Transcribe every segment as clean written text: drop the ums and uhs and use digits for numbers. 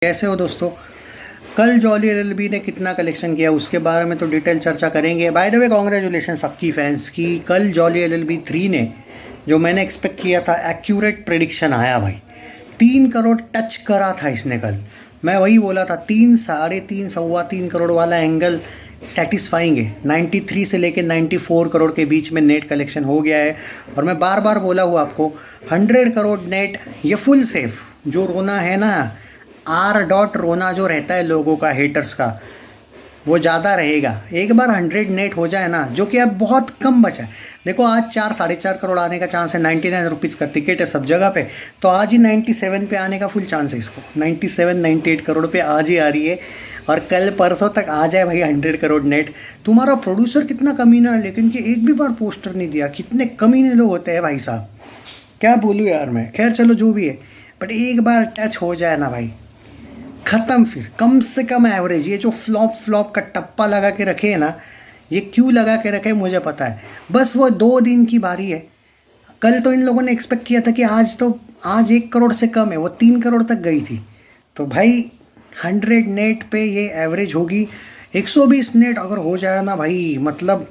कैसे हो दोस्तों। कल जॉली एलएलबी ने कितना कलेक्शन किया उसके बारे में तो डिटेल चर्चा करेंगे। बाय द वे कॉन्ग्रेचुलेशन सबकी फैंस की। कल जॉली एलएलबी 3 ने जो मैंने एक्सपेक्ट किया था एक्यूरेट प्रेडिक्शन आया भाई। 3 करोड़ टच करा था इसने कल। मैं वही बोला था 3, 3.5, 3.25 करोड़ वाला एंगल सेटिस्फाइंग है। 93 से लेके 94 करोड़ के बीच में नेट कलेक्शन हो गया है। और मैं बार बार बोला हूँ आपको 100 करोड़ नेट ये फुल सेफ। जो रोना है ना R. रोना जो रहता है लोगों का, हेटर्स का, वो ज़्यादा रहेगा। एक बार 100 नेट हो जाए ना, जो कि अब बहुत कम बचा है। देखो आज 4, 4.5 करोड़ आने का चांस है। 99 रुपीज़ का टिकट है सब जगह पे, तो आज ही 97 पे आने का फुल चांस है इसको। 97, 98 करोड़ पे आज ही आ रही है और कल परसों तक आ जाए भाई 100 करोड़ नेट। तुम्हारा प्रोड्यूसर कितना कमीना है, लेकिन कि एक भी बार पोस्टर नहीं दिया। कितने कमीने लोग होते हैं भाई साहब, क्या बोलूँ यार मैं। खैर चलो जो भी है, बट एक बार टच हो जाए ना भाई ख़त्म। फिर कम से कम एवरेज, ये जो फ्लॉप का टप्पा लगा के रखे है ना, ये क्यों लगा के रखे मुझे पता है। बस वो 2 दिन की बारी है। कल तो इन लोगों ने एक्सपेक्ट किया था कि आज 1 करोड़ से कम है, वो 3 करोड़ तक गई थी। तो भाई 100 नेट पे ये एवरेज होगी। 120 नेट अगर हो जाए ना भाई, मतलब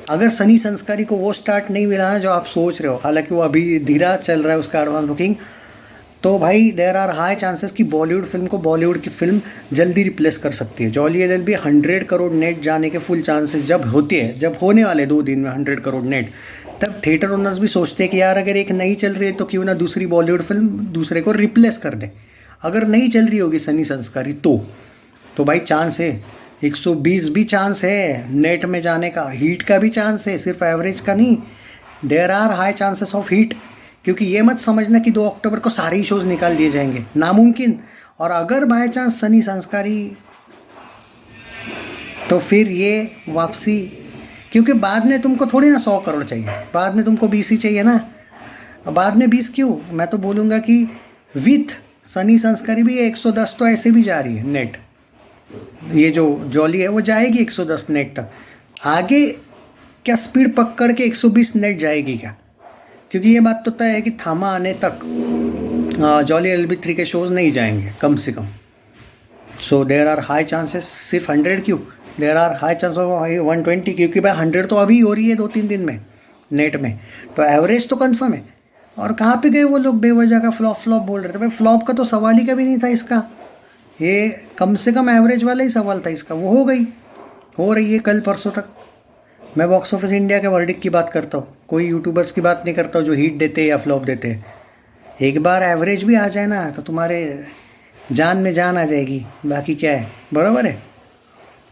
अगर सनी संस्कारी को वो स्टार्ट नहीं मिला ना जो आप सोच रहे हो, हालांकि वो अभी धीरा चल रहा है उसका एडवांस बुकिंग, तो भाई देयर आर हाई चांसेस कि बॉलीवुड फिल्म को बॉलीवुड की फिल्म जल्दी रिप्लेस कर सकती है। जॉली एलएलबी 100 करोड़ नेट जाने के फुल चांसेस जब होते हैं, जब होने वाले 2 दिन में 100 करोड़ नेट, तब थिएटर ओनर्स भी सोचते हैं कि यार अगर एक नहीं चल रही है तो क्यों ना दूसरी बॉलीवुड फिल्म दूसरे को रिप्लेस कर दे। अगर नहीं चल रही होगी सनी संस्कारी तो भाई चांस है 120 भी चांस है नेट में जाने का, हीट का भी चांस है, सिर्फ एवरेज का नहीं। There are high chances of heat, क्योंकि ये मत समझना कि 2 अक्टूबर को सारे ही शोज निकाल दिए जाएंगे, नामुमकिन। और अगर बाय चांस सनी संस्कारी, तो फिर ये वापसी, क्योंकि बाद में तुमको थोड़ी ना 100 करोड़ चाहिए, बाद में तुमको 20 ही चाहिए ना। बाद में 20 क्यों, मैं तो बोलूँगा कि विथ सनी संस्कारी भी 110 तो ऐसे भी जा रही है नेट। ये जो जॉली है वो जाएगी 110 नेट तक। आगे क्या स्पीड पकड़ के 120 नेट जाएगी क्या, क्योंकि ये बात तो तय है कि थामा आने तक जॉली एलएलबी 3 के शोज़ नहीं जाएंगे कम से कम। So there are high chances, सिर्फ 100 क्यों, there are high chance of 120, क्योंकि भाई 100 तो अभी हो रही है 2-3 दिन में नेट में, तो एवरेज तो कंफर्म है। और कहाँ पे गए वो लोग बेवजह का फ्लॉप बोल रहे थे। भाई फ्लॉप का तो सवाल ही कभी नहीं था इसका, ये कम से कम एवरेज वाला ही सवाल था इसका। वो हो रही है कल परसों तक। मैं बॉक्स ऑफिस इंडिया के वर्डिक्ट की बात करता हूँ, कोई यूट्यूबर्स की बात नहीं करता हूँ जो हिट देते या फ्लॉप देते हैं। एक बार एवरेज भी आ जाए ना तो तुम्हारे जान में जान आ जाएगी, बाकी क्या है, बराबर है।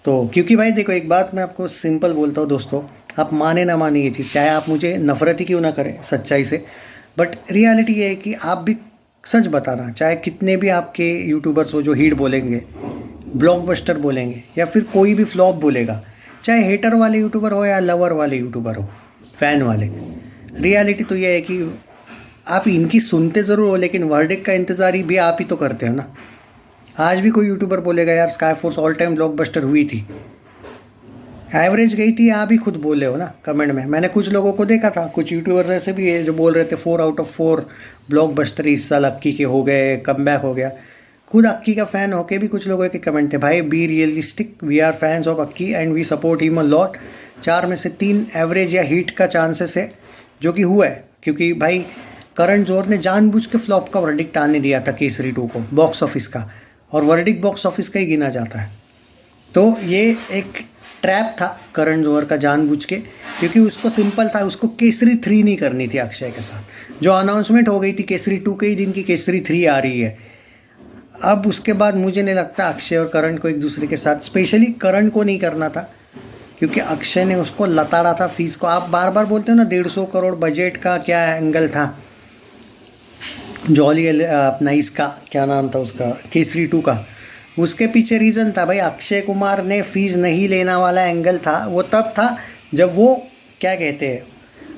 तो क्योंकि भाई देखो एक बात मैं आपको सिंपल बोलता हूँ दोस्तों, आप माने ना माने ये चीज़, चाहे आप मुझे नफरत ही क्यों ना करें सच्चाई से, बट रियलिटी ये है कि आप भी सच बताना, चाहे कितने भी आपके यूट्यूबर्स हो जो हिट बोलेंगे, ब्लॉकबस्टर बोलेंगे, या फिर कोई भी फ्लॉप बोलेगा, चाहे हेटर वाले यूट्यूबर हो या लवर वाले यूट्यूबर हो, फैन वाले, रियलिटी तो यह है कि आप इनकी सुनते ज़रूर हो, लेकिन वर्डिक्ट का इंतज़ार ही भी आप ही तो करते हो ना। आज भी कोई यूट्यूबर बोलेगा यार sky force all time blockbuster हुई थी, एवरेज गई थी, आप ही खुद बोले हो ना कमेंट में। मैंने कुछ लोगों को देखा था, कुछ यूट्यूबर्स ऐसे भी है जो बोल रहे थे 4 आउट ऑफ 4 ब्लॉकबस्टर इस साल अक्की के हो गए, कमबैक हो गया। खुद अक्की का फ़ैन होके भी कुछ लोगों के कमेंट थे, भाई be realistic, we are fans of Akki and we support him a lot. 4 में से 3 एवरेज या हिट का चांसेस है, जो कि हुआ है, क्योंकि भाई करण जौहर ने जानबूझ के फ्लॉप का वर्डिक्ट आने दिया था केसरी 2 को बॉक्स ऑफिस का, और वर्डिक्ट बॉक्स ऑफिस का ही गिना जाता है। तो ये एक ट्रैप था करण जौहर का जानबूझ के, क्योंकि उसको सिंपल था, उसको केसरी 3 नहीं करनी थी अक्षय के साथ। जो अनाउंसमेंट हो गई थी केसरी 2 के ही दिन की केसरी 3 आ रही है। अब उसके बाद मुझे नहीं लगता अक्षय और करण को एक दूसरे के साथ, स्पेशली करण को नहीं करना था, क्योंकि अक्षय ने उसको लताड़ा था फीस को। आप बार बार बोलते हो ना 150 करोड़ बजट का क्या एंगल था जॉली अपना इसका क्या नाम था उसका, केसरी 2 का। उसके पीछे रीज़न था भाई, अक्षय कुमार ने फीस नहीं लेना वाला एंगल था। वो तब था जब वो क्या कहते हैं,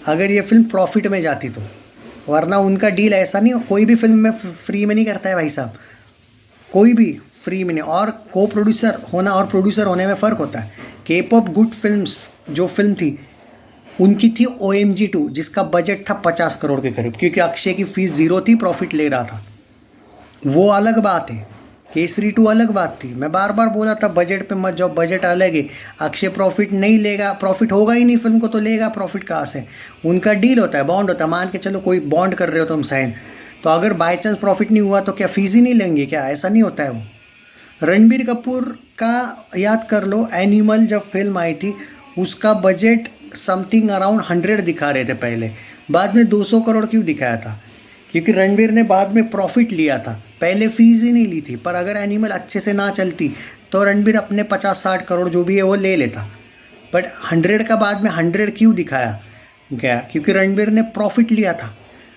अगर ये फिल्म प्रॉफिट में जाती तो, वरना उनका डील ऐसा नहीं, कोई भी फिल्म में फ्री में नहीं करता है भाई साहब, कोई भी फ्री में नहीं। और को प्रोड्यूसर होना और प्रोड्यूसर होने में फ़र्क होता है। K-pop गुड फिल्म्स जो फिल्म थी उनकी थी OMG 2, जिसका बजट था 50 करोड़ के करीब, क्योंकि अक्षय की फीस 0 थी, प्रॉफिट ले रहा था, वो अलग बात है। केसरी 2 अलग बात थी, मैं बार बार बोला था बजट पे मत जाओ, बजट अलग है। अक्षय प्रॉफिट नहीं लेगा, प्रॉफिट होगा ही नहीं फिल्म को, तो लेगा प्रॉफिट कहाँ से? उनका डील होता है, बॉन्ड होता है, मान के चलो कोई बॉन्ड कर रहे हो तुम साइन, तो अगर बाई चांस प्रॉफिट नहीं हुआ तो क्या फीस ही नहीं लेंगे क्या? ऐसा नहीं होता है वो। रणबीर कपूर का याद कर लो, एनिमल जब फिल्म आई थी उसका बजट समथिंग अराउंड 100 दिखा रहे थे पहले, बाद में 200 करोड़ क्यों दिखाया था? क्योंकि रणबीर ने बाद में प्रॉफिट लिया था, पहले फीस ही नहीं ली थी। पर अगर एनिमल अच्छे से ना चलती तो रणबीर अपने 50-60 करोड़ जो भी है वो ले लेता। बट 100 का बाद में 100 क्यों दिखाया गया? क्योंकि रणबीर ने प्रॉफिट लिया था,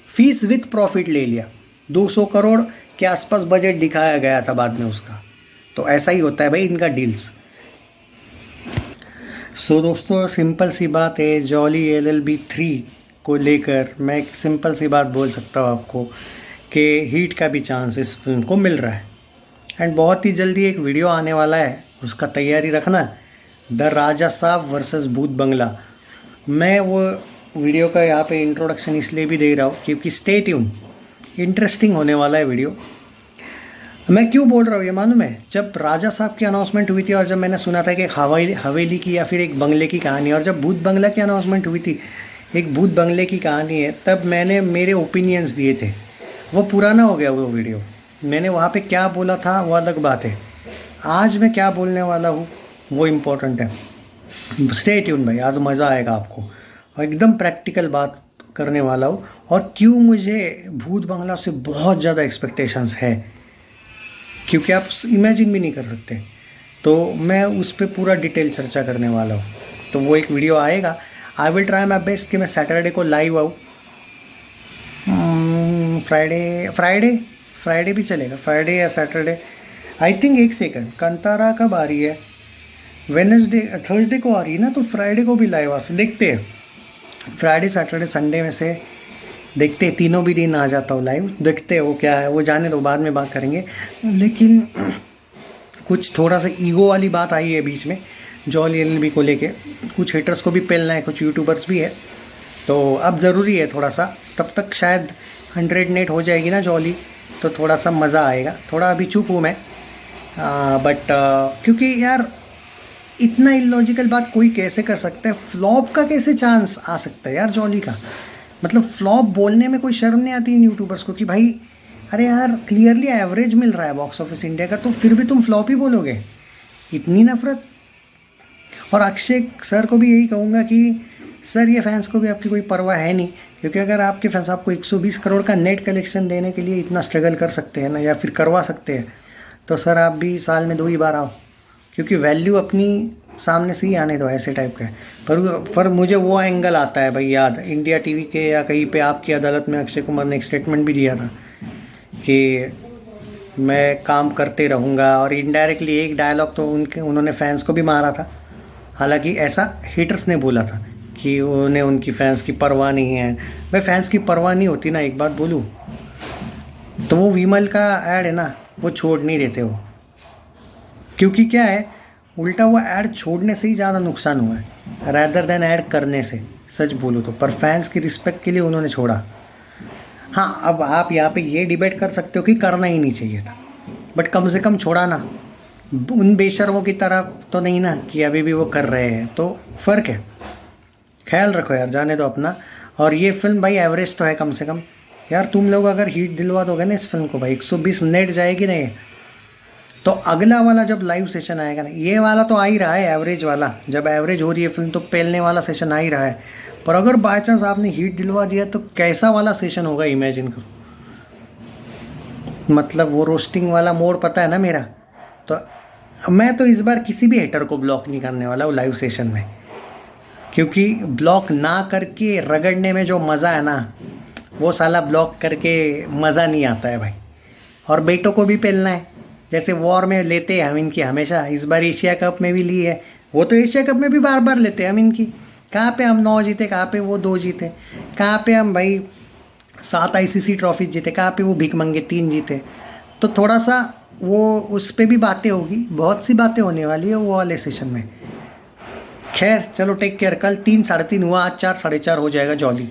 फीस विथ प्रॉफिट ले लिया। 200 करोड़ के आसपास बजट दिखाया गया था बाद में उसका। तो ऐसा ही होता है भाई इनका डील्स। सो दोस्तों, सिंपल सी बात है, जॉली LLB 3 को लेकर मैं एक सिंपल सी बात बोल सकता हूँ आपको कि हिट का भी चांस इस फिल्म को मिल रहा है। एंड बहुत ही जल्दी एक वीडियो आने वाला है, उसका तैयारी रखना, द राजा साहब वर्सेस भूत बंगला। मैं वो वीडियो का यहाँ पे इंट्रोडक्शन इसलिए भी दे रहा हूँ क्योंकि स्टे ट्यून, इंटरेस्टिंग होने वाला है वीडियो। मैं क्यों बोल रहा हूँ ये मालूम है? जब राजा साहब की अनाउंसमेंट हुई थी और जब मैंने सुना था कि हवेली की या फिर एक बंगले की कहानी, और जब भूत बंगला की अनाउंसमेंट हुई थी, एक भूत बंगले की कहानी है, तब मैंने मेरे ओपिनियंस दिए थे। वो पुराना हो गया वो वीडियो, मैंने वहाँ पे क्या बोला था वो अलग बात है। आज मैं क्या बोलने वाला हूँ वो इम्पोर्टेंट है। स्टे ट्यून भाई, आज मज़ा आएगा आपको, और एकदम प्रैक्टिकल बात करने वाला हूँ। और क्यों मुझे भूत बंगला से बहुत ज़्यादा एक्सपेक्टेशंस है, क्योंकि आप इमेजिन भी नहीं कर सकते। तो मैं उस पर पूरा डिटेल चर्चा करने वाला हूँ, तो वो एक वीडियो आएगा। I will try my best कि मैं सैटरडे को लाइव आऊँ। फ्राइडे भी चलेगा, फ्राइडे या सैटरडे। आई थिंक एक सेकंड, कंतारा कब आ रही है? वेडनेसडे, थर्सडे को आ रही है ना, तो फ्राइडे को भी लाइव आ सकते, देखते हैं। फ्राइडे, सैटरडे, संडे में से देखते, तीनों भी दिन आ जाता हूँ लाइव, देखते हैं वो क्या है, वो जाने दो, बाद में बात करेंगे। लेकिन कुछ थोड़ा सा ईगो वाली बात आई है बीच में जॉली LLB को लेके, कुछ हेटर्स को भी पेलना है, कुछ यूट्यूबर्स भी है, तो अब ज़रूरी है थोड़ा सा। तब तक शायद 100 नेट हो जाएगी ना जॉली, तो थोड़ा सा मज़ा आएगा। थोड़ा अभी चुप हूँ मैं, बट क्योंकि यार इतना इलॉजिकल बात कोई कैसे कर सकता है? फ्लॉप का कैसे चांस आ सकता है यार जॉली का? मतलब फ्लॉप बोलने में कोई शर्म नहीं आती इन यूट्यूबर्स को कि भाई अरे यार क्लियरली एवरेज मिल रहा है बॉक्स ऑफिस इंडिया का, तो फिर भी तुम फ्लॉप ही बोलोगे? इतनी नफरत। और अक्षय सर को भी यही कहूँगा कि सर ये फैंस को भी आपकी कोई परवाह है नहीं, क्योंकि अगर आपके फैंस आपको 120 करोड़ का नेट कलेक्शन देने के लिए इतना स्ट्रगल कर सकते हैं ना, या फिर करवा सकते हैं, तो सर आप भी साल में 2 ही बार आओ, क्योंकि वैल्यू अपनी सामने से ही आने दो, ऐसे टाइप का है। पर मुझे वो एंगल आता है भाई याद, इंडिया टीवी के या कहीं पे आपकी अदालत में अक्षय कुमार ने एक स्टेटमेंट भी दिया था कि मैं काम करते रहूँगा, और इनडायरेक्टली एक डायलॉग तो उन्होंने फैंस को भी मारा था। हालांकि ऐसा हेटर्स ने बोला था कि उन्हें उनकी फैंस की परवाह नहीं है। भाई फैंस की परवाह नहीं होती ना, एक बात बोलूँ तो वो विमल का ऐड है ना, वो छोड़ नहीं देते वो, क्योंकि क्या है, उल्टा वो ऐड छोड़ने से ही ज़्यादा नुकसान हुआ है रैदर देन ऐड करने से, सच बोलूँ तो। पर फैंस की रिस्पेक्ट के लिए उन्होंने छोड़ा। हाँ, अब आप यहाँ पे ये डिबेट कर सकते हो कि करना ही नहीं चाहिए था, बट कम से कम छोड़ा ना, उन बेशर्मों की तरह तो नहीं ना कि अभी भी वो कर रहे हैं, तो फ़र्क है। ख्याल रखो यार, जाने दो अपना। और ये फिल्म भाई एवरेज तो है कम से कम यार, तुम लोग अगर हिट दिलवा दोगे ना इस फिल्म को भाई, 120 नेट जाएगी नहीं, तो अगला वाला जब लाइव सेशन आएगा ना, ये वाला तो आ ही रहा है एवरेज वाला, जब एवरेज हो रही है फिल्म तो पेलने वाला सेशन आ ही रहा है। पर अगर बाय चांस आपने हिट दिलवा दिया तो कैसा वाला सेशन होगा इमेजिन करो। मतलब वो रोस्टिंग वाला मोड पता है ना मेरा, तो मैं तो इस बार किसी भी हेटर को ब्लॉक नहीं करने वाला वो लाइव सेशन में, क्योंकि ब्लॉक ना करके रगड़ने में जो मज़ा है ना, वो साला ब्लॉक करके मज़ा नहीं आता है भाई। और बेटों को भी पेलना है, जैसे वॉर में लेते हैं हम इनकी हमेशा, इस बार एशिया कप में भी ली है, वो तो एशिया कप में भी बार बार लेते हैं हम इनकी। कहाँ पे हम 9 जीते, कहाँ पे वो 2 जीते, कहाँ पे हम भाई 7 ICC ट्रॉफी जीते, कहाँ पे वो भीख मंगे 3 जीते। तो थोड़ा सा वो उस पर भी बातें होगी, बहुत सी बातें होने वाली है वो वाले सेशन में। खैर चलो, टेक केयर। कल 3 साढ़े 3 हुआ, आज 4 साढ़े 4 हो जाएगा जॉली।